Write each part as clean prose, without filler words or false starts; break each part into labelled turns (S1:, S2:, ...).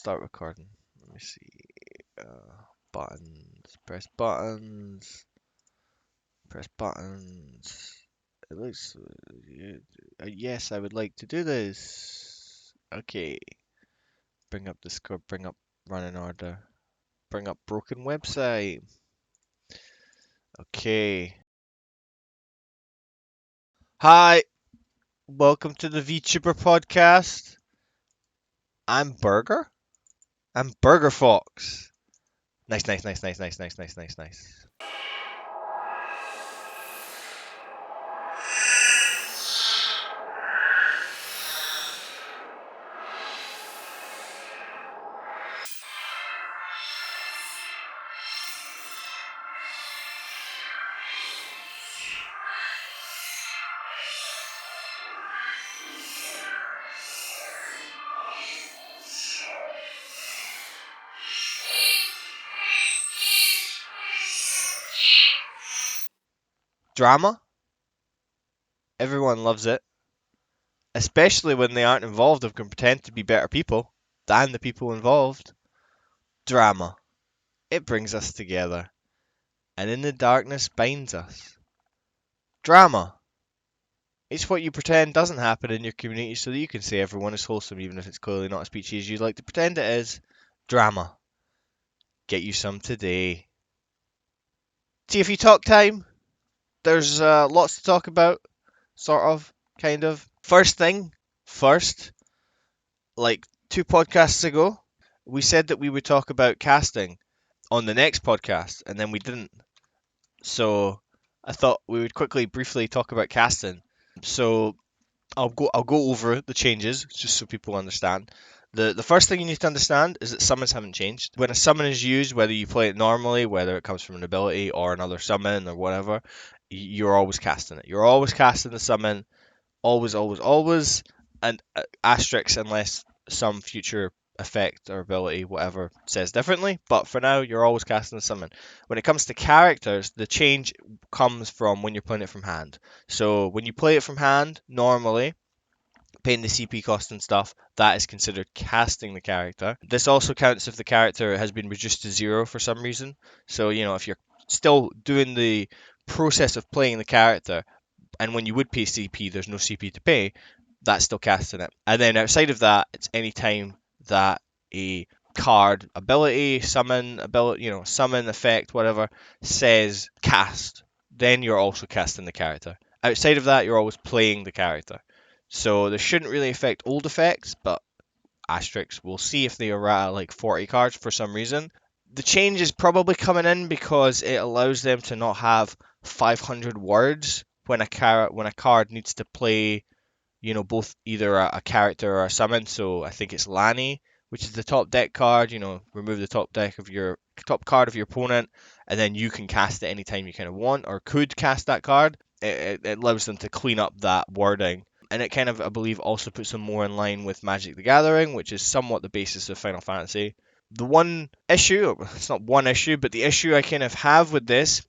S1: start recording. Let me see. Buttons. Press buttons. Press buttons. It looks. Yes, I would like to do this. Okay. Bring up Discord. Bring up running order. Bring up broken website. Okay. Hi. Welcome to the VTuber podcast. I'm Burger. I'm Burger Fox. Nice, nice, nice, nice, nice, nice, nice, nice, nice. Drama. Everyone loves it. Especially when they aren't involved and can pretend to be better people than the people involved. Drama. It brings us together, and in the darkness binds us. Drama. It's what you pretend doesn't happen in your community so that you can say everyone is wholesome even if it's clearly not as peachy as you'd like to pretend it is. Drama. Get you some today. TFE talk time. There's lots to talk about. Sort of. Kind of. First, like 2 podcasts ago, we said that we would talk about casting on the next podcast, and then we didn't. So I thought we would briefly talk about casting. So I'll go over the changes just so people understand. The first thing you need to understand is that summons haven't changed. When a summon is used, whether you play it normally, whether it comes from an ability or another summon or whatever, you're always casting it. You're always casting the summon, always, always, always, and asterisks unless some future effect or ability, whatever, says differently. But for now, you're always casting the summon. When it comes to characters, the change comes from when you're playing it from hand. So when you play it from hand, normally, paying the CP cost and stuff, that is considered casting the character. This also counts if the character has been reduced to 0 for some reason. So, if you're still doing the process of playing the character, and when you would pay CP, there's no CP to pay, that's still casting it. And then outside of that, it's any time that a card ability, summon ability, summon effect, whatever, says cast, then you're also casting the character. Outside of that, you're always playing the character. So this shouldn't really affect old effects, but asterisks, we'll see if they are at like 40 cards for some reason. The change is probably coming in because it allows them to not have 500 words when a card needs to play, both either a character or a summon. So I think it's Lanny, which is the top deck card. Remove the top card of your opponent, and then you can cast it anytime you kind of want or could cast that card. It allows them to clean up that wording. And it kind of, I believe, also puts them more in line with Magic the Gathering, which is somewhat the basis of Final Fantasy. The one issue, it's not one issue, but the issue I kind of have with this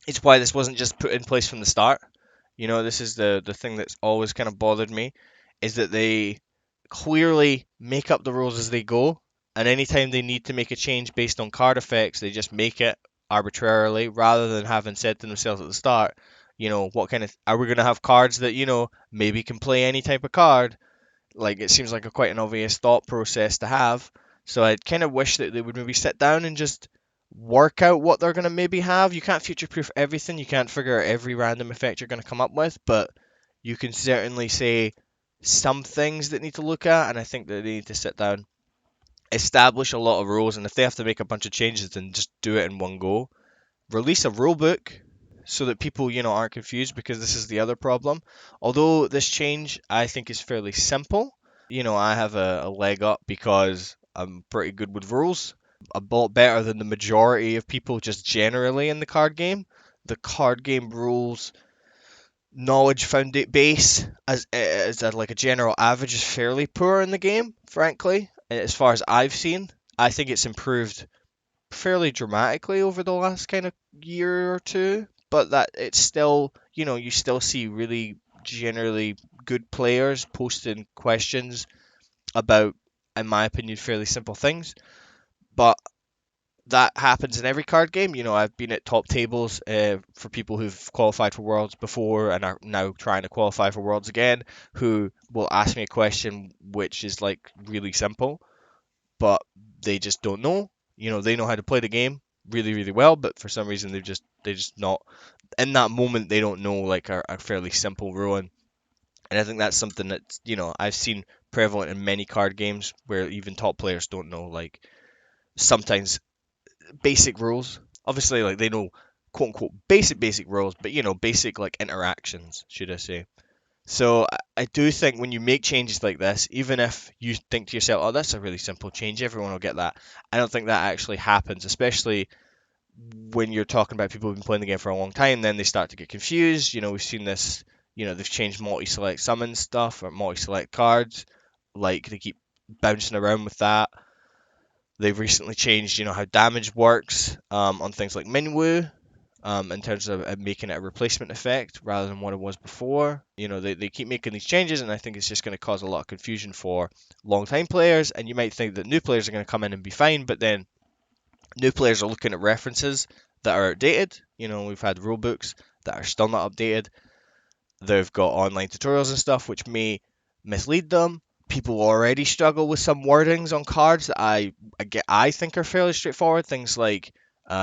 S1: is why this wasn't just put in place from the start. This is the thing that's always kind of bothered me, is that they clearly make up the rules as they go, and anytime they need to make a change based on card effects, they just make it arbitrarily, rather than having said to themselves at the start, what kind of, are we going to have cards that, maybe can play any type of card? Like, it seems like quite an obvious thought process to have. So I kind of wish that they would maybe sit down and just work out what they're going to maybe have. You can't future-proof everything. You can't figure out every random effect you're going to come up with, but you can certainly say some things that need to look at, and I think that they need to sit down, establish a lot of rules, and if they have to make a bunch of changes, then just do it in one go. Release a rule book so that people, aren't confused, because this is the other problem. Although this change, I think, is fairly simple. I have a leg up because I'm pretty good with rules. A lot better than the majority of people just generally in the card game. The card game rules knowledge base as like a general average is fairly poor in the game, frankly. As far as I've seen, I think it's improved fairly dramatically over the last kind of year or two, but that it's still, you still see really generally good players posting questions about in my opinion, fairly simple things. But that happens in every card game. I've been at top tables for people who've qualified for Worlds before and are now trying to qualify for Worlds again, who will ask me a question which is like really simple, but they just don't know. They know how to play the game really, really well, but for some reason they just not in that moment. They don't know like a fairly simple ruling, and I think that's something that I've seen prevalent in many card games where even top players don't know like sometimes basic rules. Obviously, like they know quote unquote basic rules, but basic like interactions, should I say. So I do think when you make changes like this, even if you think to yourself, "Oh, that's a really simple change, everyone will get that," I don't think that actually happens, especially when you're talking about people who've been playing the game for a long time. Then they start to get confused. We've seen this. They've changed multi-select summon stuff or multi-select cards. Like they keep bouncing around with that. They've recently changed, how damage works on things like Minwu, in terms of making it a replacement effect rather than what it was before. They keep making these changes, and I think it's just going to cause a lot of confusion for long-time players. And you might think that new players are going to come in and be fine, but then new players are looking at references that are outdated. We've had rulebooks that are still not updated. They've got online tutorials and stuff which may mislead them. People already struggle with some wordings on cards that I think are fairly straightforward. Things like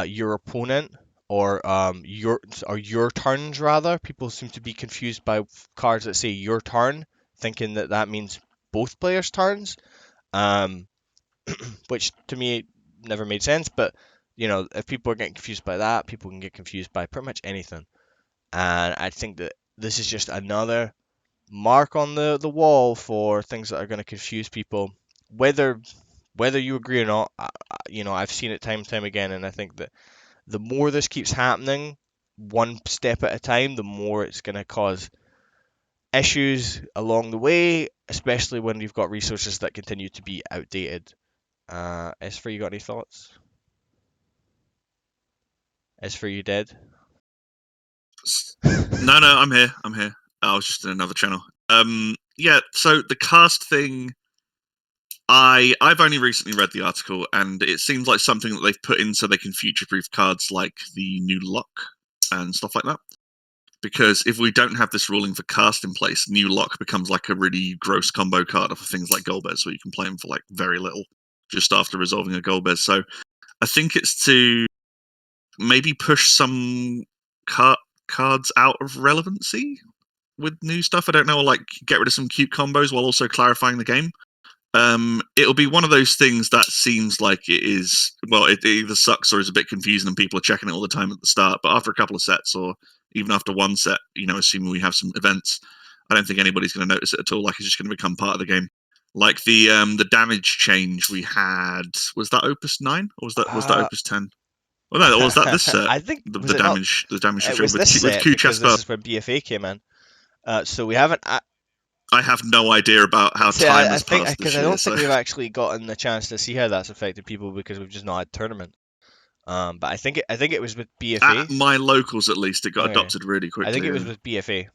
S1: your opponent or your turns rather. People seem to be confused by cards that say your turn, thinking that that means both players' turns, um, which to me never made sense. But if people are getting confused by that, people can get confused by pretty much anything. And I think that this is just another mark on the wall for things that are going to confuse people, whether you agree or not. I've seen it time and time again, and I think that the more this keeps happening, one step at a time, the more it's going to cause issues along the way, especially when you've got resources that continue to be outdated. Esfer, you got any thoughts? Esfer, you dead?
S2: No, I'm here. I was just in another channel. Yeah. So the cast thing, I've only recently read the article, and it seems like something that they've put in so they can future-proof cards like the new lock and stuff like that. Because if we don't have this ruling for cast in place, new lock becomes like a really gross combo card for things like Golbez, where you can play them for like very little just after resolving a Golbez. So I think it's to maybe push some cards out of relevancy with new stuff. I don't know, like get rid of some cute combos while also clarifying the game. It'll be one of those things that seems like it is, well, it either sucks or is a bit confusing and people are checking it all the time at the start, but after a couple of sets or even after one set, assuming we have some events, I don't think anybody's going to notice it at all. Like it's just going to become part of the game. Like the damage change we had, was that Opus 9 or was that Opus 10? Well, no, or was that this set?
S1: I think
S2: The,
S1: was
S2: the
S1: it not?
S2: damage the damage
S1: It
S2: restriction
S1: was
S2: with
S1: this set
S2: Q
S1: because this
S2: Chesper.
S1: is when BFA came in. So we haven't.
S2: I have no idea about how
S1: See,
S2: time
S1: I
S2: has
S1: think
S2: passed
S1: because
S2: this
S1: I
S2: year,
S1: don't
S2: so
S1: think we've actually gotten the chance to see how that's affected people because we've just not had tournament. But I think it was with
S2: at
S1: BFA.
S2: my locals at least, it got
S1: Okay,
S2: adopted really
S1: I think
S2: quickly.
S1: it was with BFA.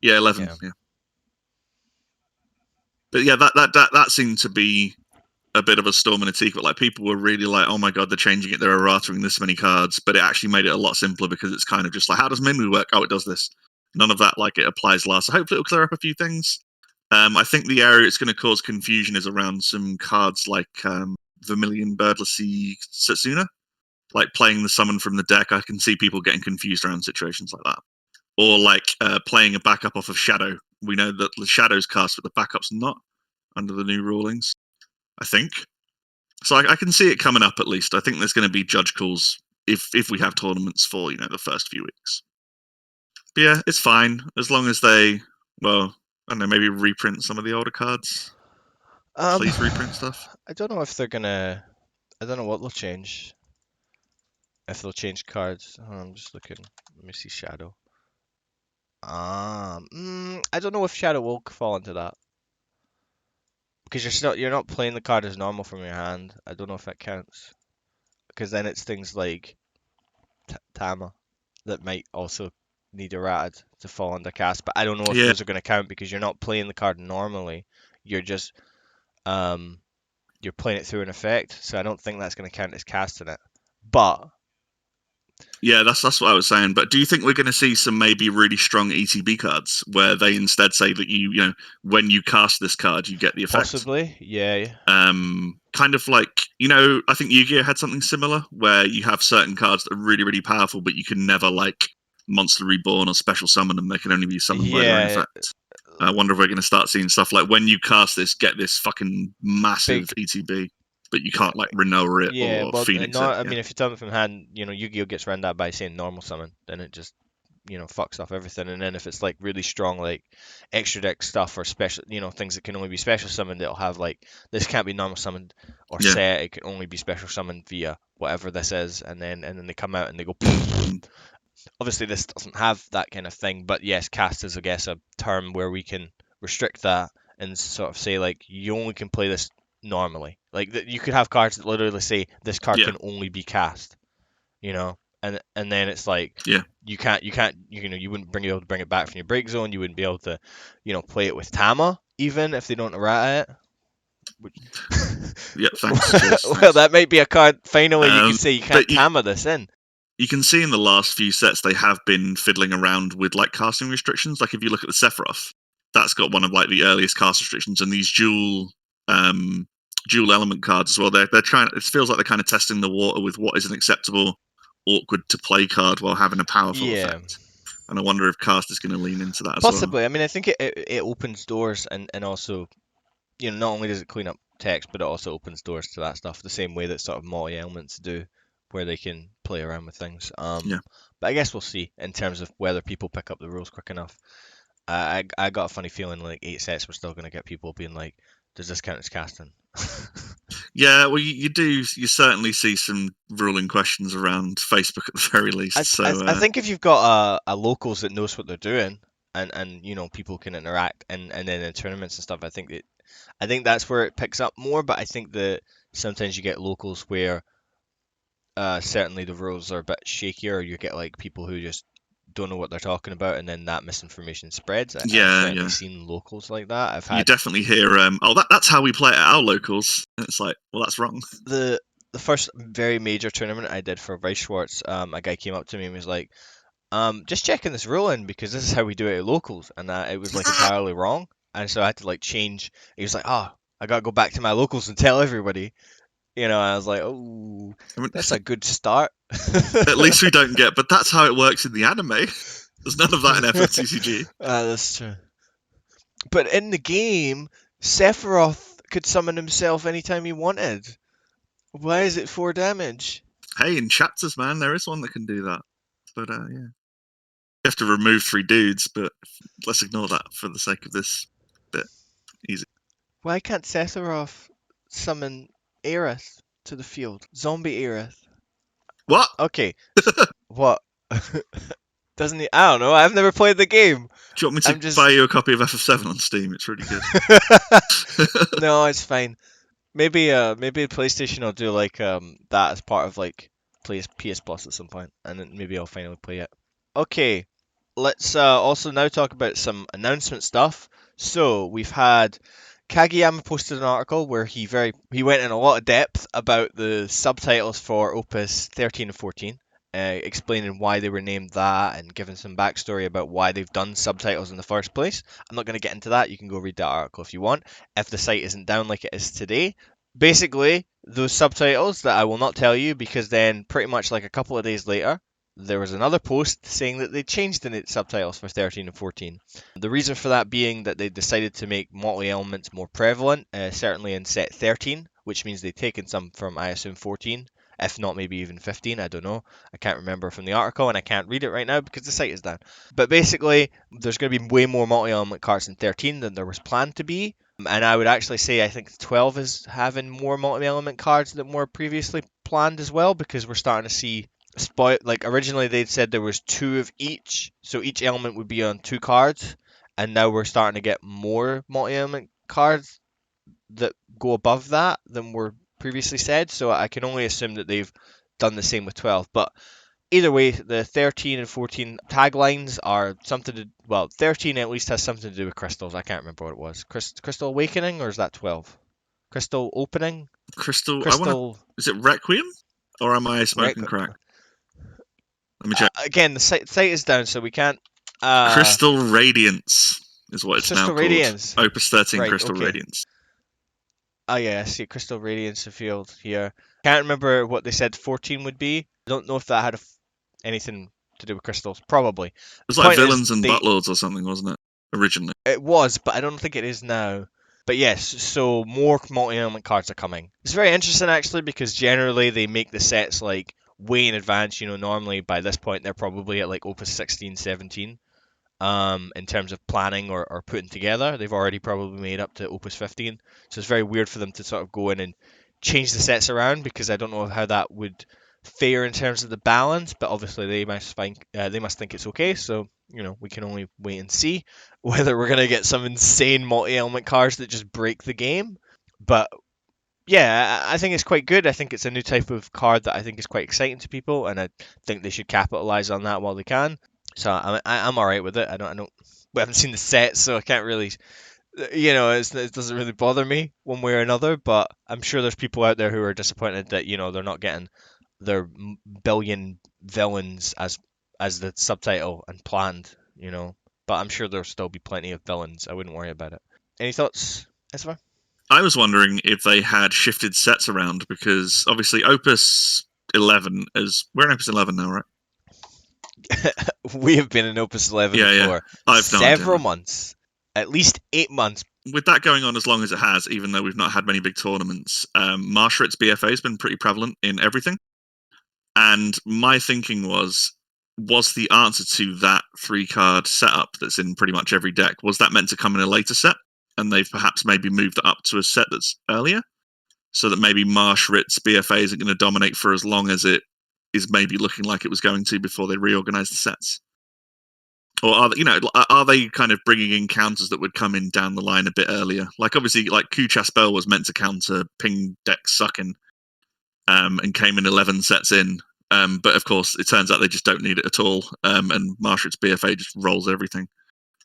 S2: Yeah, 11.
S1: Yeah.
S2: Yeah, but yeah, that seemed to be a bit of a storm in a teacup. Like people were really like, "Oh my god, they're changing it. They're erratering this many cards," but it actually made it a lot simpler because it's kind of just like, how does Minwu work? Oh, it does this. None of that like it applies last. So hopefully it'll clear up a few things. I think the area it's going to cause confusion is around some cards like Vermilion Birdlessy Setsuna, like playing the summon from the deck. I can see people getting confused around situations like that. Or like playing a backup off of Shadow. We know that the Shadow's cast, but the backup's not under the new rulings, I think. So I can see it coming up at least. I think there's going to be judge calls if we have tournaments for the first few weeks. But yeah, it's fine as long as they, well, I don't know, maybe reprint some of the older cards.
S1: Um,
S2: Please reprint stuff.
S1: I don't know if they're gonna. I don't know what they'll change. If they'll change cards. I'm just looking. Let me see Shadow. I don't know if Shadow will fall into that because you're not playing the card as normal from your hand. I don't know if that counts because then it's things like Tama that might also need errated to fall under cast. But I don't know if
S2: Yeah,
S1: those are going to count because you're not playing the card normally. You're just you're playing it through an effect, so I don't think that's going to count as casting it. But
S2: Yeah, that's what I was saying. But do you think we're going to see some maybe really strong ETB cards where they instead say that you know when you cast this card you get the effect?
S1: possibly, yeah.
S2: Kind of like, you know, I think Yu-Gi-Oh had something similar where you have certain cards that are really really powerful, but you can never like Monster Reborn or special summon them. They can only be summoned by their own
S1: Yeah,
S2: effect. I wonder if we're going to start seeing stuff like when you cast this, get this fucking massive
S1: big.
S2: ETB, but you can't like Renoa it
S1: Yeah,
S2: or
S1: well,
S2: Phoenix it.
S1: not. I
S2: Yeah,
S1: mean, if you tell me from hand, Yu-Gi-Oh gets around that by saying normal summon, then it just fucks off everything. And then if it's like really strong, like extra deck stuff or special, things that can only be special summoned, it'll have like this can't be normal summoned or
S2: yeah.
S1: set. It can only be special summoned via whatever this is, and then they come out and they go. Obviously, this doesn't have that kind of thing, but yes, cast is, I guess, a term where we can restrict that and sort of say like you only can play this normally. Like you could have cards that literally say this card
S2: Yeah,
S1: can only be cast, and then it's like
S2: yeah.
S1: you wouldn't be able to bring it back from your break zone. You wouldn't be able to, play it with Tama even if they don't errata it. Which...
S2: Yeah, thanks. Cheers,
S1: well,
S2: thanks.
S1: that might be a card. Finally, you could say you can't
S2: But
S1: Tama this in.
S2: you can see in the last few sets they have been fiddling around with like casting restrictions. Like if you look at the Sephiroth, that's got one of like the earliest cast restrictions, and these dual element cards as well. They're trying. It feels like they're kind of testing the water with what is an acceptable awkward to play card while having a powerful
S1: Yeah.
S2: effect. And I wonder if cast is going to lean into that as well.
S1: Possibly. I mean, I think it opens doors and also, not only does it clean up text, but it also opens doors to that stuff the same way that sort of multi-elements do, where they can play around with things.
S2: Yeah.
S1: But I guess we'll see in terms of whether people pick up the rules quick enough. I got a funny feeling like 8 sets we're still going to get people being like, does this count as casting?
S2: Yeah, well, you certainly see some ruling questions around Facebook at the very least.
S1: I think if you've got a locals that knows what they're doing and people can interact and then in tournaments and stuff, I think that's where it picks up more. But I think that sometimes you get locals where certainly the rules are a bit shakier, or you get like people who just don't know what they're talking about, and then that misinformation spreads. I've certainly
S2: yeah,
S1: seen locals like that. I've
S2: you
S1: had
S2: definitely hear, that's how we play it at our locals. And it's like, well, that's wrong.
S1: the first very major tournament I did for Vice Schwartz. A guy came up to me and was like, just checking this ruling because this is how we do it at locals, and it was like entirely wrong, and so I had to like change. He was like, "Oh, I gotta go back to my locals and tell everybody." I was like, "Oh,
S2: I mean,
S1: that's a good start."
S2: at least we don't get, but that's how it works in the anime. There's none of that in FFTCG.
S1: That's true. But in the game, Sephiroth could summon himself anytime he wanted. Why is it 4 damage?
S2: Hey, in chapters, man, there is one that can do that. But yeah, you have to remove 3 dudes, but let's ignore that for the sake of this bit. Easy.
S1: Why can't Sephiroth summon Aerith to the field? Zombie Aerith.
S2: What?
S1: Okay. What? Doesn't he? I don't know. I've never played the game.
S2: Do you want me to buy you a copy of FF7 on Steam? It's really good.
S1: No, it's fine. Maybe PlayStation will do like that as part of like PS Plus at some point, and then maybe I'll finally play it. Okay, let's also now talk about some announcement stuff. So we've had Kageyama posted an article where he went in a lot of depth about the subtitles for Opus 13 and 14, explaining why they were named that and giving some backstory about why they've done subtitles in the first place. I'm not going to get into that. You can go read that article if you want, if the site isn't down like it is today. Basically, those subtitles that I will not tell you, because then pretty much like a couple of days later, there was another post saying that they changed the subtitles for 13 and 14. The reason for that being that they decided to make multi-elements more prevalent, certainly in set 13, which means they've taken some from, I assume, 14, if not maybe even 15, I don't know. I can't remember from the article and I can't read it right now because the site is down. But basically, there's going to be way more multi-element cards in 13 than there was planned to be. And I would actually say I think 12 is having more multi-element cards than were previously planned as well, because we're starting to see like originally they'd said there was 2 of each, so each element would be on 2 cards, and now we're starting to get more multi-element cards that go above that than were previously said, so I can only assume that they've done the same with 12. But either way, the 13 and 14 taglines are something to, well, 13 at least has something to do with crystals. I can't remember what it was. Crystal Awakening, or is that 12? Crystal Opening?
S2: Crystal.
S1: Crystal
S2: Is it Requiem, or am I
S1: Rec.
S2: smoking crack? Let me check.
S1: Again, the site is down, so we can't.
S2: Crystal Radiance is what it's now
S1: Crystal
S2: called.
S1: Radiance.
S2: Opus 13
S1: Right.
S2: Crystal
S1: Okay.
S2: Radiance.
S1: Oh yeah, I see Crystal Radiance field here. Can't remember what they said 14 would be. I don't know if that had anything to do with crystals. Probably.
S2: It
S1: The
S2: was like
S1: point is,
S2: Villains and Buttlords or something, wasn't it? Originally.
S1: it was, but I don't think it is now. But yes, so more multi-element cards are coming. It's very interesting actually because generally they make the sets like way in advance. Normally by this point they're probably at like Opus 16, 17. In terms of planning or putting together. They've already probably made up to Opus 15. So it's very weird for them to sort of go in and change the sets around because I don't know how that would fare in terms of the balance, but obviously they must think it's okay. So we can only wait and see whether we're gonna get some insane multi-element cards that just break the game. But yeah, I think it's quite good. I think it's a new type of card that I think is quite exciting to people, and I think they should capitalize on that while they can. So I'm all right with it. I don't. We haven't seen the set, so I can't really. It doesn't really bother me one way or another. But I'm sure there's people out there who are disappointed that they're not getting their billion villains as the subtitle and planned. But I'm sure there'll still be plenty of villains. I wouldn't worry about it. Any thoughts, Ezra?
S2: I was wondering if they had shifted sets around because obviously Opus 11 is. We're in Opus 11 now, right?
S1: We have been in Opus 11
S2: Yeah.
S1: for
S2: I've no idea,
S1: several
S2: man.
S1: months, at least 8 months.
S2: With that going on as long as it has, even though we've not had many big tournaments, Marshrit's BFA has been pretty prevalent in everything. And my thinking was the answer to that 3-card setup that's in pretty much every deck, was that meant to come in a later set? And they've perhaps maybe moved it up to a set that's earlier? So that maybe Marshrit's BFA isn't going to dominate for as long as it is maybe looking like it was going to before they reorganized the sets? Or are they kind of bringing in counters that would come in down the line a bit earlier? Like obviously, like Kuchar Spell was meant to counter ping deck sucking, and came in 11 sets in. But of course, it turns out they just don't need it at all, and Marshrit's BFA just rolls everything.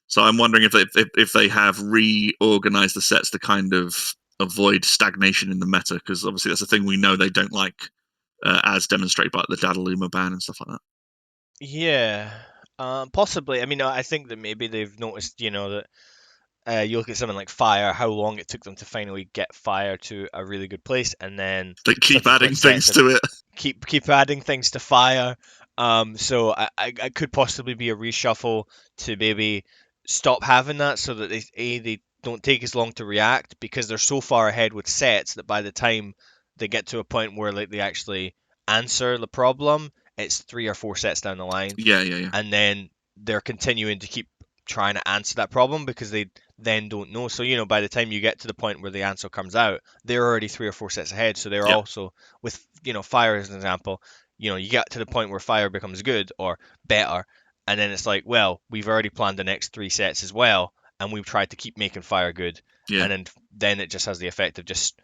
S2: So I'm wondering if they have reorganized the sets to kind of avoid stagnation in the meta, because obviously that's a thing we know they don't like, as demonstrated by the Dadaluma ban and stuff like that.
S1: Yeah, possibly. I mean, I think that maybe they've noticed, that you look at something like Fire, how long it took them to finally get Fire to a really good place, and then
S2: They keep adding
S1: subsequent sets
S2: things
S1: have
S2: to it.
S1: keep adding things to Fire. So I could possibly be a reshuffle to maybe stop having that, so that they don't take as long to react because they're so far ahead with sets that by the time they get to a point where like they actually answer the problem, it's 3 or 4 sets down the line,
S2: Yeah.
S1: and then they're continuing to keep trying to answer that problem because they then don't know. So by the time you get to the point where the answer comes out, they're already 3 or 4 sets ahead. So they're
S2: Yeah.
S1: also with Fire as an example. You get to the point where Fire becomes good or better, and then it's like, well, we've already planned the next 3 sets as well, and we've tried to keep making Fire good,
S2: Yeah.
S1: and then it just has the effect of just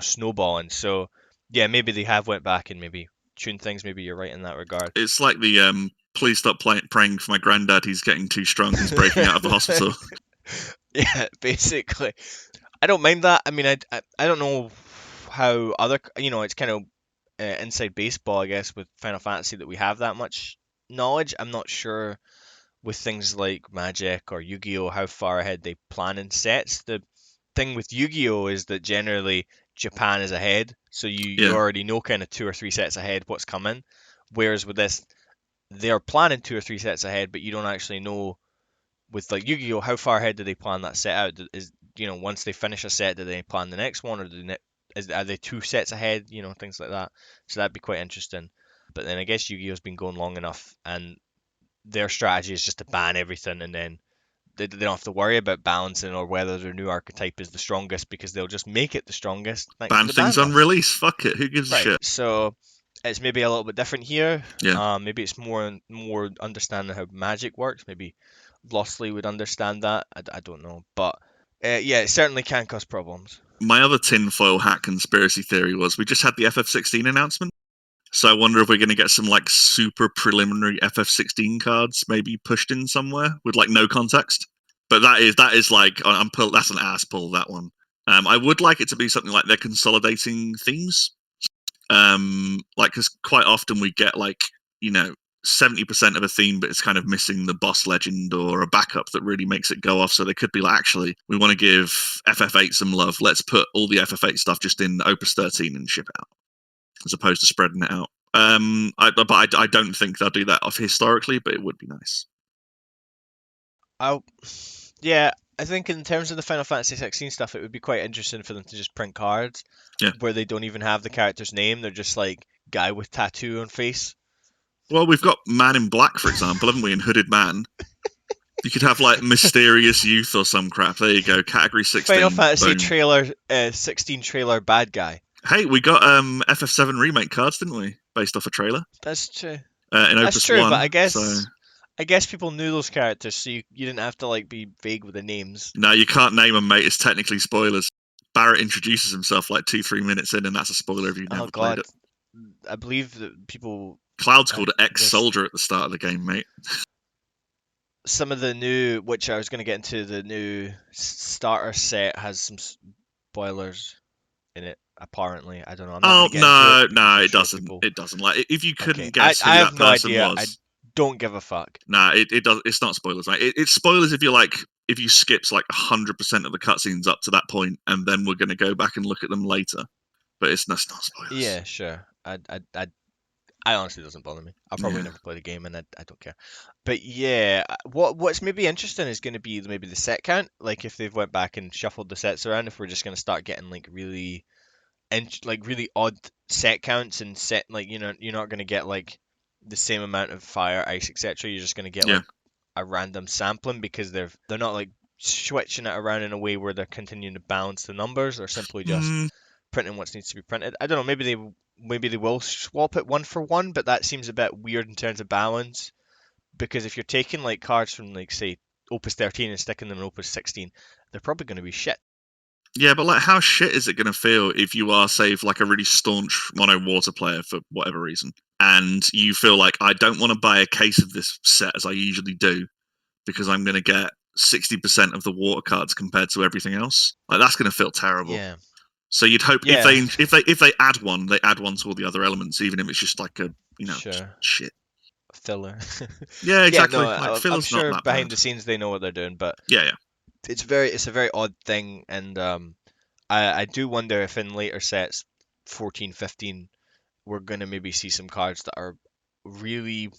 S1: snowballing. So yeah, maybe they have went back and maybe tuned things. Maybe you're right in that regard.
S2: It's like the please stop praying for my granddad. He's getting too strong. He's breaking out of the hospital.
S1: Yeah, basically. I don't mind that. I mean, I don't know how other, it's kind of inside baseball, I guess, with Final Fantasy that we have that much knowledge. I'm not sure with things like Magic or Yu-Gi-Oh how far ahead they plan in sets. The thing with Yu-Gi-Oh is that generally Japan is ahead, so you
S2: Yeah.
S1: already know kind of 2 or 3 sets ahead what's coming. Whereas with this, they're planning 2 or 3 sets ahead, but you don't actually know with like Yu-Gi-Oh, how far ahead do they plan that set out? Is once they finish a set, do they plan the next one, or are they 2 sets ahead? Things like that. So that'd be quite interesting. But then I guess Yu-Gi-Oh's been going long enough, and their strategy is just to ban everything, and then they don't have to worry about balancing or whether their new archetype is the strongest because they'll just make it the strongest thanks to
S2: Ban
S1: the
S2: things
S1: ban
S2: on
S1: buff.
S2: release. Fuck it. Who gives a
S1: Right.
S2: shit?
S1: So it's maybe a little bit different here.
S2: Yeah.
S1: Maybe it's more understanding how magic works. Maybe Lossley would understand that. I don't know, but yeah, it certainly can cause problems.
S2: My other tinfoil hat conspiracy theory was we just had the FF16 announcement. So I wonder if we're going to get some like super preliminary FF16 cards maybe pushed in somewhere with like no context. But that is like that's an ass pull, that one. I would like it to be something like they're consolidating themes. Like, because quite often we get like, 70% of a theme, but it's kind of missing the boss legend or a backup that really makes it go off. So they could be like, actually, we want to give FF8 some love. Let's put all the FF8 stuff just in Opus 13 and ship it out, as opposed to spreading it out. But I don't think they'll do that off historically, but it would be nice.
S1: Yeah, I think in terms of the Final Fantasy 16 stuff, it would be quite interesting for them to just print cards
S2: Yeah.
S1: where they don't even have the character's name. They're just like guy with tattoo on face.
S2: Well, we've got Man in Black, for example, haven't we? In Hooded Man. You could have like Mysterious Youth or some crap. There you go. Category 16.
S1: Final Fantasy
S2: Boom.
S1: trailer 16 trailer bad guy.
S2: Hey, we got FF7 remake cards, didn't we? Based off a trailer.
S1: That's true.
S2: In
S1: That's
S2: Opus
S1: true,
S2: 1.
S1: but I guess
S2: So...
S1: I guess people knew those characters, so you didn't have to like be vague with the names.
S2: No, you can't name them, mate. It's technically spoilers. Barrett introduces himself like 2-3 minutes in, and that's a spoiler if you've
S1: Oh
S2: never played
S1: God,
S2: it.
S1: I believe that people.
S2: Cloud's called ex-soldier at the start of the game, mate.
S1: Some of the new, which I was going to get into, the new starter set has some spoilers in it. Apparently, I don't know. I'm not
S2: Oh
S1: going to get into it.
S2: no,
S1: I'm
S2: it
S1: sure
S2: doesn't.
S1: people.
S2: It doesn't. Like, if you couldn't
S1: Okay,
S2: guess who
S1: I
S2: that
S1: have no
S2: person
S1: idea. I
S2: was,
S1: don't give a fuck.
S2: nah, it does. It's not spoilers. Like, it's spoilers if you're like, if you skips like 100% of the cutscenes up to that point, and then we're going to go back and look at them later. But that's not spoilers.
S1: Yeah, sure. I honestly doesn't bother me. I'll probably
S2: Yeah.
S1: never play the game, and I don't care. But yeah, what's maybe interesting is going to be maybe the set count. Like if they've went back and shuffled the sets around, if we're just going to start getting like really, like really odd set counts and set like you're not going to get like the same amount of fire, ice, etc. You're just going to get
S2: Yeah.
S1: like a random sampling because they're not like switching it around in a way where they're continuing to balance the numbers or simply just printing what needs to be printed. I don't know. Maybe they will swap it one for one, but that seems a bit weird in terms of balance. Because if you're taking like cards from like say Opus 13 and sticking them in Opus 16, they're probably going to be shit.
S2: Yeah, but like, how shit is it going to feel if you are, say, like a really staunch mono water player for whatever reason, and you feel like I don't want to buy a case of this set as I usually do because I'm going to get 60% of the water cards compared to everything else. Like, that's going to feel terrible.
S1: Yeah.
S2: So you'd hope
S1: Yeah.
S2: if they add one, they add one to all the other elements, even if it's just like a
S1: Sure.
S2: shit.
S1: Filler.
S2: Yeah, exactly.
S1: No,
S2: Like,
S1: I'm
S2: filler's
S1: sure
S2: not that
S1: behind
S2: bad.
S1: the scenes they know what they're doing, but
S2: Yeah.
S1: it's a very odd thing, and I do wonder if in later sets, 14, 15, we're gonna maybe see some cards that are really,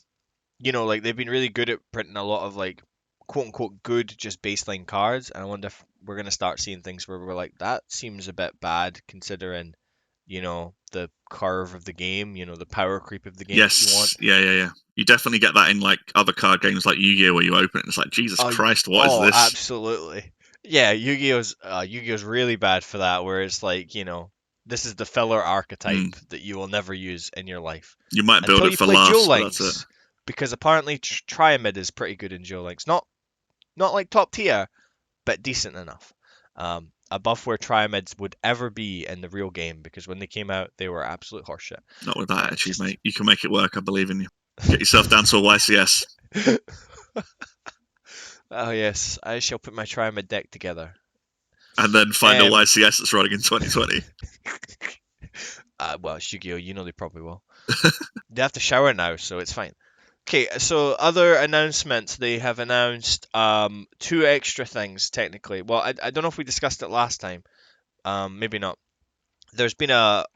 S1: like they've been really good at printing a lot of like quote unquote good just baseline cards, and I wonder if we're gonna start seeing things where we're like that seems a bit bad considering, the curve of the game, the power creep of the game that you want.
S2: Yes. Yeah. You definitely get that in like other card games like Yu-Gi-Oh, where you open it and it's like, Jesus Christ, what is this?
S1: Absolutely. Yeah, Yu-Gi-Oh's really bad for that, where it's like, this is the filler archetype that you will never use in your life
S2: You might build
S1: until
S2: it
S1: you
S2: for
S1: play Duel
S2: laughs, but that's it.
S1: Links, because apparently Triamid is pretty good in Duel Links. Not like top tier, but decent enough. Above where Triamids would ever be in the real game, because when they came out, they were absolute horseshit.
S2: Not with that attitude, mate. You can make it work. I believe in you. Get yourself down to a YCS.
S1: Oh yes, I shall put my Triamid deck together.
S2: And then find a YCS that's running in 2020.
S1: Well, it's Yu-Gi-Oh, they probably will. They have to shower now, so it's fine. Okay, so other announcements. They have announced 2 extra things, technically. Well, I don't know if we discussed it last time. Maybe not. There's been a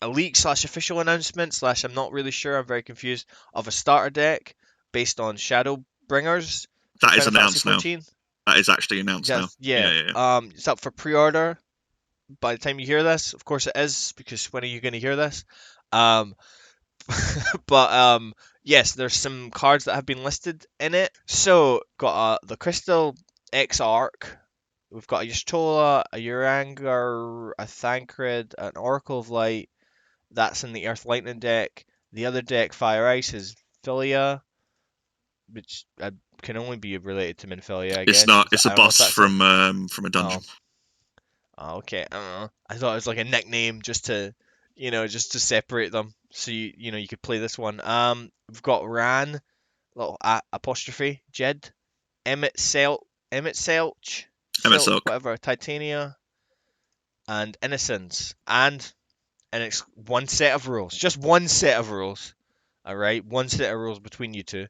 S1: leak / official announcement / I'm not really sure. I'm very confused of a starter deck based on Shadowbringers.
S2: That is
S1: Final Fantasy
S2: announced now.
S1: 14.
S2: That is actually announced now.
S1: Yeah. It's up for pre-order. By the time you hear this, of course it is, because when are you going to hear this? But yes, there's some cards that have been listed in it. So got the Crystal X Arc. We've got a Yustola, a Uranger, a Thancred, an Oracle of Light. That's in the Earth Lightning deck. The other deck, Fire Ice, is Philia, which can only be related to Minfilia, I guess.
S2: It's not. It's
S1: I
S2: a
S1: don't know if
S2: boss
S1: that's
S2: from a dungeon.
S1: Oh, okay. I don't know. I thought it was like a nickname just to, just to separate them. So you could play this one. We've got Ran, little apostrophe, Jed, Emmett Selch, Silk,
S2: Silk.
S1: whatever, Titania, and Innocence, and it's one set of rules, just one set of rules. All right, one set of rules between you two.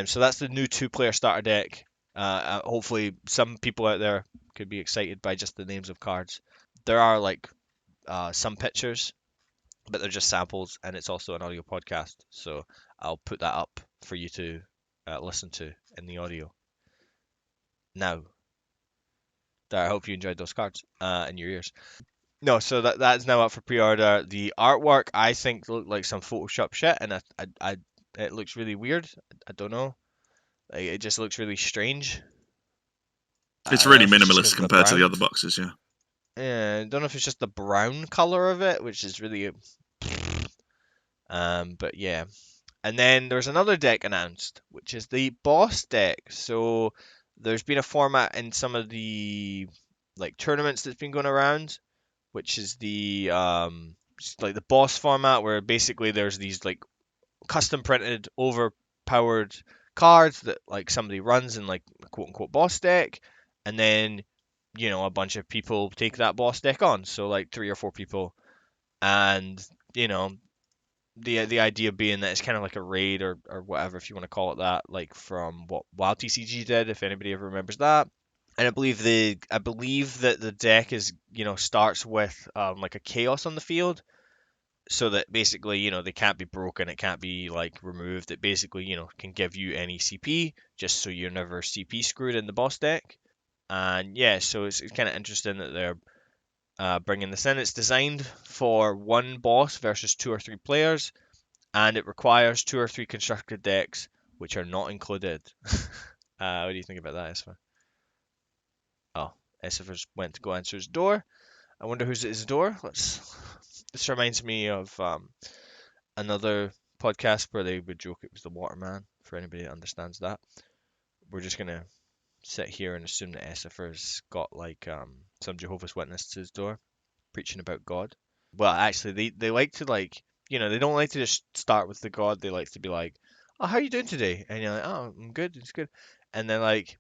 S1: So that's the new two-player starter deck. Hopefully, some people out there could be excited by just the names of cards. There are like some pictures, but they're just samples, and it's also an audio podcast. So I'll put that up for you to listen to in the audio. Now, I hope you enjoyed those cards in your ears. No, so that's now up for pre-order. The artwork I think looked like some Photoshop shit, and it looks really weird. I don't know. Like, it just looks really strange.
S2: It's
S1: I don't know
S2: really
S1: if it's just because
S2: minimalist
S1: of the
S2: compared to the
S1: brown.
S2: other boxes, yeah.
S1: Yeah, I don't know if it's just the brown color of it, which is really. But yeah. And then there's another deck announced, which is the boss deck. So there's been a format in some of the like tournaments that's been going around, which is the like the boss format where basically there's these like custom printed overpowered cards that like somebody runs in like a quote unquote boss deck, and then a bunch of people take that boss deck on. So like 3 or 4 people, and you know the idea being that it's kind of like a raid or whatever, if you want to call it that, like from what Wild TCG did, if anybody ever remembers that. And I believe that the deck is starts with like a chaos on the field, so that basically they can't be broken, it can't be like removed. It basically can give you any CP, just so you're never CP screwed in the boss deck. And yeah, so it's kind of interesting that they're bringing this in. It's designed for one boss versus 2 or 3 players, and it requires 2 or 3 constructed decks, which are not included. What do you think about that, Esfa? Oh, Esifer's went to go answer his door. I wonder who's at his door. This reminds me of another podcast where they would joke it was the Waterman, for anybody that understands that. We're just gonna sit here and assume that Esifer's got like some Jehovah's Witness to his door preaching about God. Well, actually, they like to like they don't like to just start with the God. They like to be like, "Oh, how are you doing today?" And you're like, "Oh, I'm good. It's good." And then like,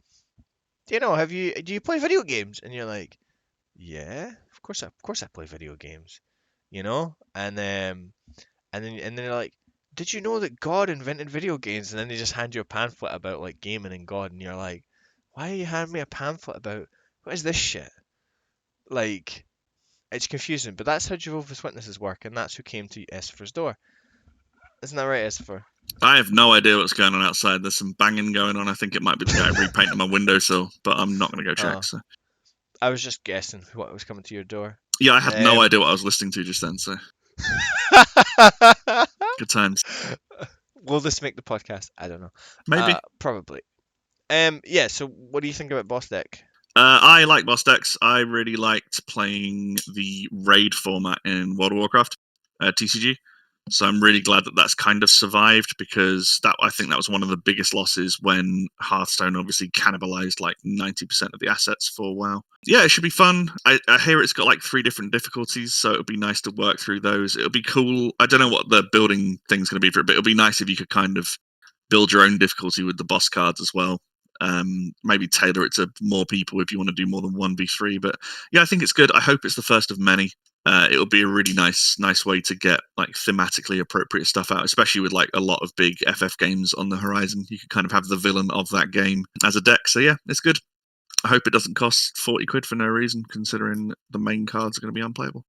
S1: do you play video games? And you're like, "Yeah, of course I play video games." And then they're like, "Did you know that God invented video games?" And then they just hand you a pamphlet about like gaming and God, and you're like, "Why are you handing me a pamphlet about what is this shit?" Like, it's confusing, but that's how Jehovah's Witnesses work, and that's who came to Esifer's door. Isn't that right, Esifer?
S2: I have no idea what's going on outside. There's some banging going on. I think it might be the guy repainting my windowsill, but I'm not going to go check.
S1: Oh,
S2: So
S1: I was just guessing what was coming to your door.
S2: yeah, I had no
S1: Um,
S2: idea what I was listening to just then. So good times.
S1: Will this make the podcast? I don't know.
S2: Maybe.
S1: Probably. Yeah. So, what do you think about Boss Deck?
S2: I like boss decks. I really liked playing the raid format in World of Warcraft, TCG. So I'm really glad that that's kind of survived, because I think that was one of the biggest losses when Hearthstone obviously cannibalized like 90% of the assets for WoW. Yeah, it should be fun. I hear it's got like 3 different difficulties, so it'll be nice to work through those. It'll be cool. I don't know what the building thing's going to be for it, but it'll be nice if you could kind of build your own difficulty with the boss cards as well. Maybe tailor it to more people if you want to do more than 1v3. But yeah, I think it's good. I hope it's the first of many. It'll be a really nice way to get like thematically appropriate stuff out, especially with like a lot of big FF games on the horizon. You can kind of have the villain of that game as a deck. So yeah, it's good. I hope it doesn't cost 40 quid for no reason, considering the main cards are going to be unplayable.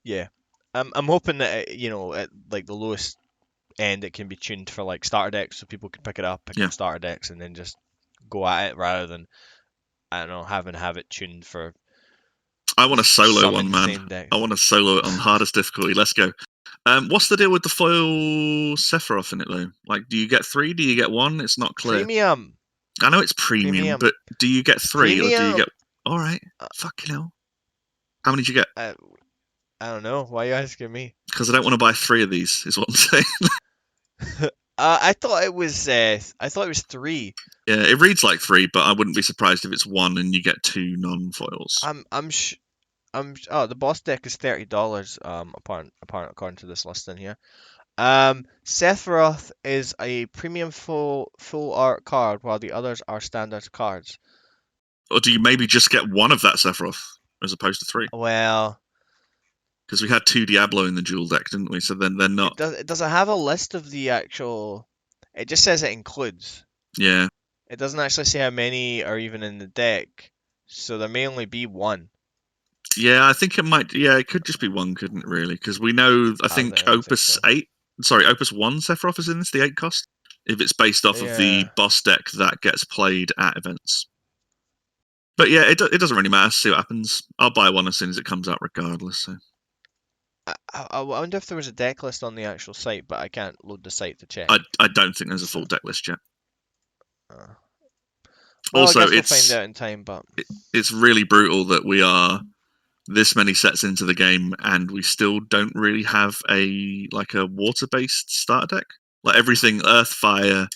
S1: Yeah. I'm hoping that at like the lowest end, it can be tuned for like starter decks, so people can pick it up, pick
S2: Yeah,
S1: up starter decks, and then just go at it rather than I don't know have it tuned for
S2: I want a solo one,
S1: summon the
S2: man.
S1: same deck.
S2: I want to solo it on hardest difficulty. Let's go. What's the deal with the foil Sephiroth in it though? Like, do you get 3? Do you get 1? It's not clear.
S1: Premium,
S2: I know it's premium,
S1: premium,
S2: but do you get 3 or do you
S1: premium.
S2: get? All right, fucking hell. How many did you get?
S1: I, I don't know. Why are you asking me?
S2: Because I don't want to buy 3 of these. Is what I'm saying.
S1: I thought it was 3.
S2: Yeah, it reads like 3, but I wouldn't be surprised if it's 1 and you get 2 non-foils.
S1: I'm sh I'm oh, the boss deck is $30 according to this listing here. Sephiroth is a premium full art card, while the others are standard cards.
S2: Or do you maybe just get one of that Sephiroth as opposed to three?
S1: Well,
S2: Because we had two Diablo in the dual deck, didn't we? So then they're not.
S1: it doesn't have a list of the actual. It just says it includes.
S2: Yeah.
S1: It doesn't actually say how many are even in the deck, so there may only be one.
S2: Yeah, I think it might. Yeah, it could just be one, couldn't it, really? Because we know, I think
S1: I don't think
S2: Opus
S1: so.
S2: 8, sorry, Opus 1 Sephiroth is in this, the 8 cost. If it's based off of the
S1: Yeah.
S2: boss deck that gets played at events. But yeah, it doesn't really matter. See what happens. I'll buy one as soon as it comes out, regardless. So.
S1: I wonder if there was a deck list on the actual site, but I can't load the site to check.
S2: I don't think there's a full
S1: So,
S2: deck list yet.
S1: uh, well, I
S2: Also,
S1: guess we'll find out in time, but
S2: it's really brutal that we are this many sets into the game and we still don't really have a water-based starter deck. Like everything, Earth, Fire,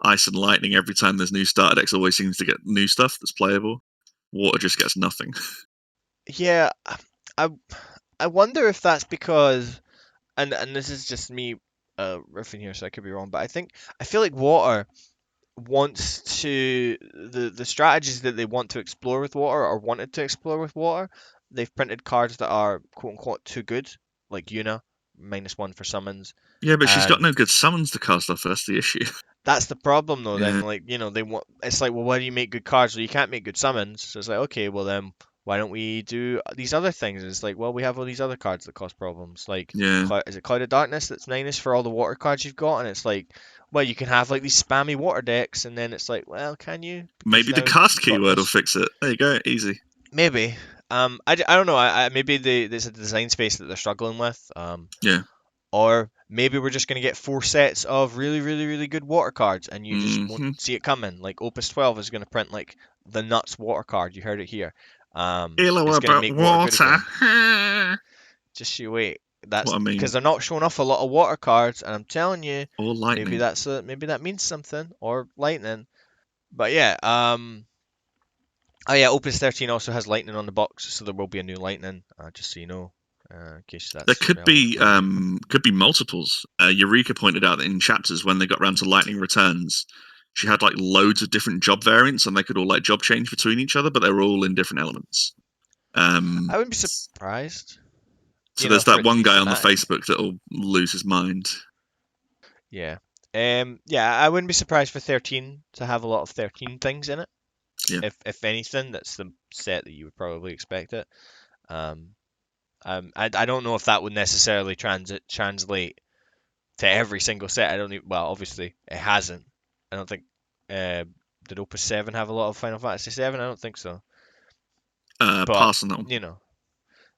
S2: Ice, and Lightning. Every time there's new starter decks, always seems to get new stuff that's playable. Water just gets nothing.
S1: yeah, I I wonder if that's because, and this is just me riffing here, so I could be wrong, but I feel like water wants to the strategies that they want to explore with water or wanted to explore with water. They've printed cards that are quote unquote too good, like Yuna, -1 for summons,
S2: Yeah, but she's got
S1: and
S2: no good summons to cast off. That's the issue.
S1: that's the problem though.
S2: Yeah,
S1: Then like they want it's like, well, why do you make good cards? Well, you can't make good summons. So it's like, okay, well then why don't we do these other things? And it's like, well, we have all these other cards that cause problems. Like
S2: yeah.
S1: Is it Cloud of Darkness that's minus for all the water cards you've got? And it's like, well, you can have like these spammy water decks, and then it's like, well, can you? Because
S2: Maybe the
S1: now
S2: cast
S1: you've got
S2: keyword will
S1: this.
S2: fix it. There you go, easy.
S1: Maybe. I don't know. Maybe there's a design space that they're struggling with.
S2: Yeah.
S1: Or maybe we're just going to get 4 sets of really, really, really good water cards and you just won't
S2: Hmm.
S1: see it coming. Like Opus 12 is going to print like the nuts water card. You heard it here.
S2: Hello
S1: It's going to
S2: about
S1: make water good
S2: water.
S1: again. Just you wait.
S2: What
S1: That's
S2: I mean.
S1: because they're not showing off a lot of water cards, and I'm telling you,
S2: Or lightning.
S1: maybe that means something or lightning. But yeah, oh yeah, Opus 13 also has lightning on the box, so there will be a new lightning. Just so you know, in case
S2: There
S1: that's relevant for you.
S2: could be multiples. Eureka pointed out that in chapters when they got around to Lightning Returns, she had like loads of different job variants, and they could all like job change between each other, but they were all in different elements.
S1: I wouldn't be surprised,
S2: So there's
S1: for
S2: that
S1: it to
S2: one
S1: be
S2: guy on the
S1: thematic.
S2: Facebook that'll lose his mind.
S1: Yeah. Yeah, I wouldn't be surprised for 13 to have a lot of 13 things in it.
S2: Yeah,
S1: If anything, that's the set that you would probably expect it. Um, I don't know if that would necessarily translate to every single set. I don't even, well, obviously it hasn't. I don't think uh, did Opus 7 have a lot of Final Fantasy 7? I don't think so. But,
S2: pass on that one.
S1: you know,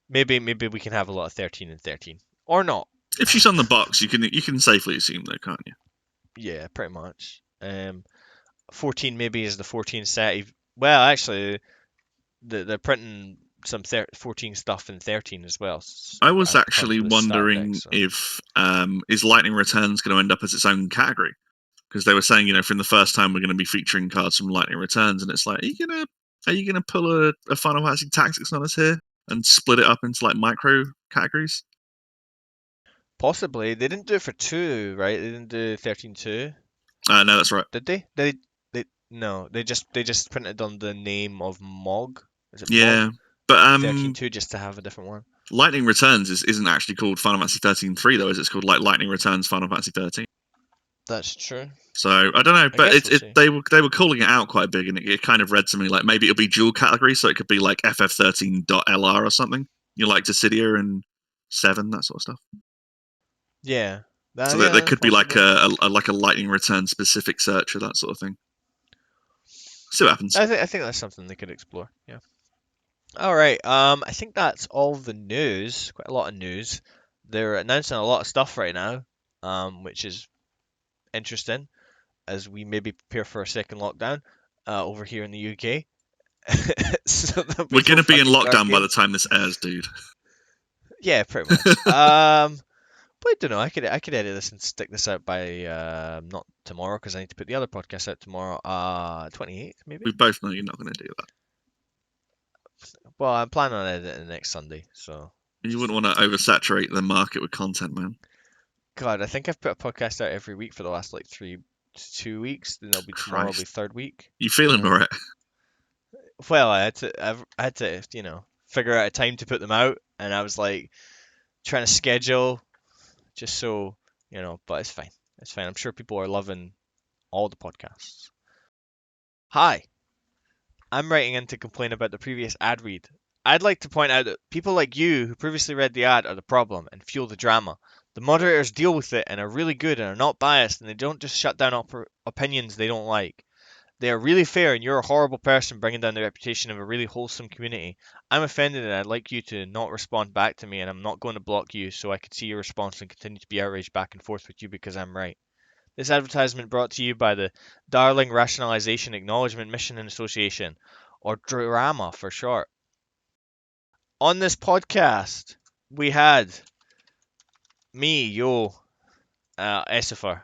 S1: maybe we can have a lot of 13 and 13 or not.
S2: If she's on the box, you can safely assume though, can't you?
S1: Yeah, pretty much. 14 maybe is the 14 set. Well, actually, they're printing some 14 stuff in 13 as well.
S2: I was
S1: Comes
S2: actually
S1: with starter deck,
S2: wondering
S1: so
S2: if is Lightning Returns going to end up as its own category, because they were saying, from the first time we're going to be featuring cards from Lightning Returns, and it's like, are you gonna pull a Final Fantasy Tactics on us here and split it up into like micro categories?
S1: possibly they didn't do it for two, right? They didn't do 13-2,
S2: No, that's right.
S1: did they? They no, they just printed on the name of Mog. Is it
S2: Yeah,
S1: Mog?
S2: but
S1: 13-2 just to have a different one.
S2: Lightning Returns isn't actually called Final Fantasy 13-3 though, is it? It's called like Lightning Returns Final Fantasy 13.
S1: That's true.
S2: So I don't know,
S1: I
S2: but
S1: guess we'll see.
S2: they were calling it out quite big, and it kind of read to me like maybe it'll be dual category, so it could be like FF13.LR or something. Like Dissidia and 7, that sort of stuff.
S1: Yeah.
S2: So that there
S1: Yeah,
S2: could be like
S1: possibly.
S2: a Lightning Return specific search or that sort of thing. See what happens.
S1: I think that's something they could explore. Yeah. All right. I think that's all the news. Quite a lot of news. They're announcing a lot of stuff right now, which is interesting as we maybe prepare for a second lockdown over here in the UK. So there'll be
S2: We're
S1: no
S2: gonna be in
S1: fucking card
S2: lockdown by the
S1: games.
S2: time this airs, dude.
S1: Yeah, pretty much. But I don't know. I could edit this and stick this out by not tomorrow because I need to put the other podcast out tomorrow. 28th maybe.
S2: We both know you're not gonna do that.
S1: Well, I'm planning on editing it next Sunday, so
S2: You
S1: just
S2: wouldn't want to oversaturate the market with content, man.
S1: God, I think I've put a podcast out every week for the last like 2 weeks. Then it'll be tomorrow, will be
S2: Christ.
S1: third week.
S2: You feeling
S1: Uh,
S2: alright?
S1: well, I had to, figure out a time to put them out, and I was like trying to schedule just so, but it's fine. It's fine. I'm sure people are loving all the podcasts. Hi, I'm writing in to complain about the previous ad read. I'd like to point out that people like you who previously read the ad are the problem and fuel the drama. The moderators deal with it and are really good and are not biased, and they don't just shut down opinions they don't like. They are really fair, and you're a horrible person bringing down the reputation of a really wholesome community. I'm offended, and I'd like you to not respond back to me, and I'm not going to block you so I could see your response and continue to be outraged back and forth with you because I'm right. This advertisement brought to you by the Darling Rationalization Acknowledgement Mission and Association, or DRAMA for short. On this podcast, we had me, Yoh, Esufer.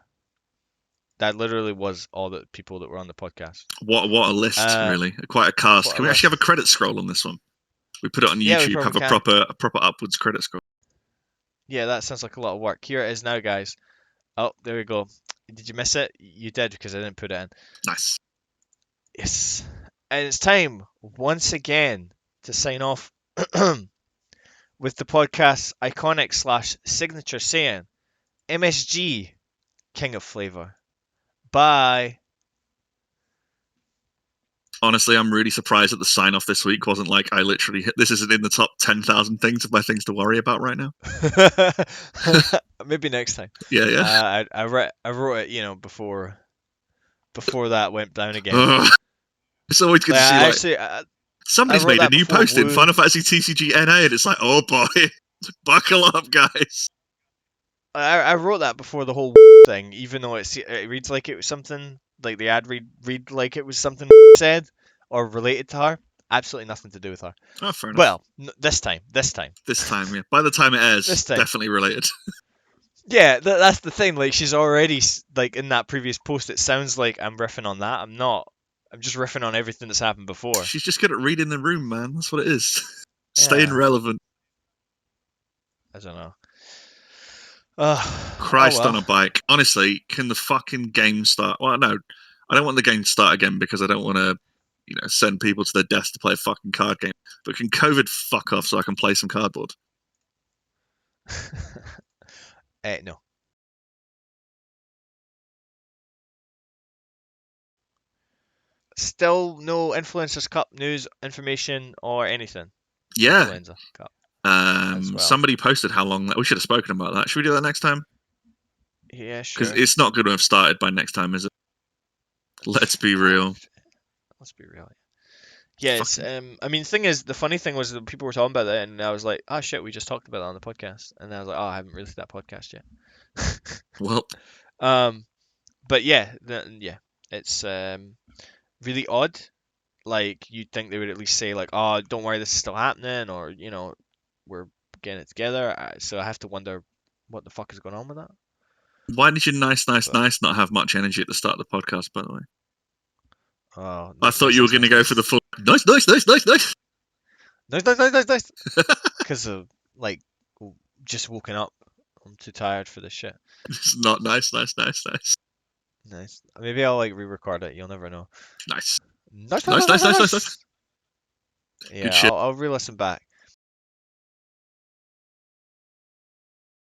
S1: That literally was all the people that were on the podcast.
S2: What a list,
S1: Uh,
S2: really. Quite a cast.
S1: what
S2: Can
S1: a
S2: we actually
S1: list.
S2: have a credit scroll on this one? We put it on
S1: Yeah, we
S2: YouTube,
S1: probably
S2: have a
S1: can.
S2: proper upwards credit scroll.
S1: Yeah, that sounds like a lot of work. Here it is now, guys. Oh, there we go. Did you miss it? You did because I didn't put it in.
S2: Nice.
S1: Yes. And it's time, once again, to sign off with the podcast's iconic / signature saying, MSG, King of Flavor. Bye.
S2: Honestly, I'm really surprised that the sign off this week wasn't like I literally hit. This isn't in the top 10,000 things of my things to worry about right now.
S1: Maybe next time.
S2: Yeah, yeah.
S1: I wrote it, before that went down again.
S2: It's always good
S1: Like,
S2: to see
S1: I
S2: like
S1: actually, I
S2: somebody's
S1: wrote
S2: made a
S1: that
S2: new
S1: before
S2: post in
S1: Woo.
S2: Final Fantasy TCG NA, and it's like, oh boy, buckle up, guys.
S1: I wrote that before the whole thing, even though it reads like it was something like the ad read like it was something said or related to her. Absolutely nothing to do with her.
S2: Oh, fair enough.
S1: Well, this time.
S2: This time, yeah. By the time it airs,
S1: This time.
S2: definitely related.
S1: Yeah, that's the thing. Like she's already like in that previous post. It sounds like I'm riffing on that. I'm not. I'm just riffing on everything that's happened before.
S2: She's just good at reading the room, man. That's what it is. Staying
S1: Yeah.
S2: relevant.
S1: I don't know.
S2: Christ
S1: well.
S2: on a bike. Honestly, can the fucking game start? Well, no, I don't want the game to start again because I don't want to, send people to their deaths to play a fucking card game. But can COVID fuck off so I can play some cardboard?
S1: No. Still no Influencers Cup news, information, or anything.
S2: Yeah.
S1: Influenza Cup. As well.
S2: Somebody posted how long that we should have spoken about that. Should we do that next time?
S1: Yeah, sure.
S2: Because it's not going to have started by next time, is it? Let's be real.
S1: Let's be real. Yeah, it's, I mean, the funny thing was that people were talking about that, and I was like, oh shit, we just talked about that on the podcast, and I was like, oh, I haven't released that podcast yet.
S2: Well.
S1: But yeah, it's really odd. Like you'd think they would at least say like, oh, don't worry, this is still happening, or we're getting it together. So I have to wonder what the fuck is going on with that.
S2: Why did you nice not have much energy at the start of the podcast, by the way?
S1: Oh,
S2: I thought you were going to go for the full nice.
S1: Because of like just woken up. I'm too tired for this shit.
S2: It's not nice.
S1: Nice. Maybe I'll like re-record it. You'll never know.
S2: Nice.
S1: Nice.
S2: Yeah,
S1: Good shit. I'll re-listen back.